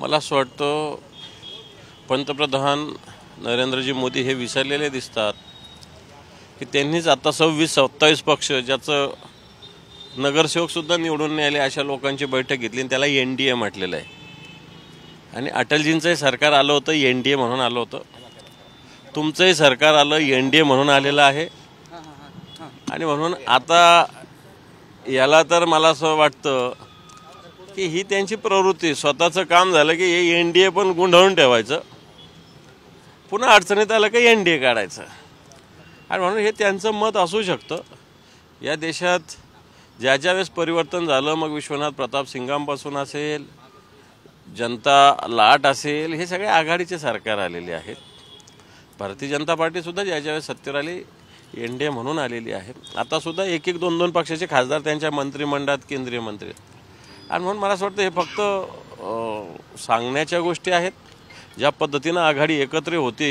मला असं वाटतं पंतप्रधान नरेंद्रजी मोदी हे विसरलेले दिसतात की त्यांनीच आता 26-27 पक्ष ज्याचं नगरसेवकसुद्धा निवडून नाही आले अशा लोकांची बैठक घेतली आणि त्याला NDA म्हटलेलं आहे. आणि अटलजींचंही सरकार आलं होतं, NDA म्हणून आलं होतं. तुमचंही सरकार आलं, NDA म्हणून आलेलं आहे. आणि म्हणून आता याला तर मला असं वाटतं की ही त्यांची प्रवृत्ती, स्वतःचं काम झालं की हे NDA पण गुंडाळून ठेवायचं, पुन्हा अडचणीत आलं की NDA काढायचं. आणि म्हणून हे त्यांचं मत असू शकतं. या देशात ज्या वेळेस परिवर्तन झालं, मग विश्वनाथ प्रताप सिंगांपासून असेल, जनता लाट असेल, हे सगळे आघाडीचे सरकार आलेले आहेत. भारतीय जनता पार्टीसुद्धा ज्या वेळेस सत्तेवर आली NDA म्हणून आलेली आहे. आतासुद्धा 1-1, 2-2 पक्षाचे खासदार त्यांच्या मंत्रिमंडळात केंद्रीय मंत्री. आणि म्हणून मला असं वाटतं हे फक्त सांगण्याच्या गोष्टी आहेत. ज्या पद्धतीनं आघाडी एकत्र होते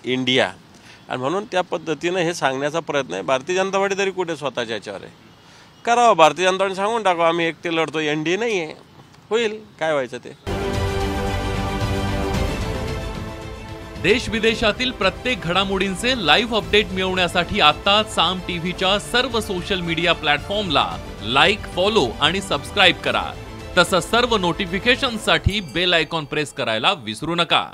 इंडिया, आणि म्हणून त्या पद्धतीनं हे सांगण्याचा प्रयत्न आहे. भारतीय जनता पार्टी तरी कुठे स्वतःच्या याच्यावर आहे, करावं भारतीय जनता पार्टी सांगून टाकावं आम्ही एकटे लढतो, NDA नाही आहे, होईल काय व्हायचं ते. देश विदेशातील प्रत्येक घडामोडींचे लाईव्ह अपडेट मिळवण्यासाठी आता साम टीव्हीच्या सर्व सोशल मीडिया प्लॅटफॉर्मला लाईक, फॉलो आणि सबस्क्राईब करा. तसंच सर्व नोटिफिकेशनसाठी बेल आयकॉन प्रेस करायला विसरू नका.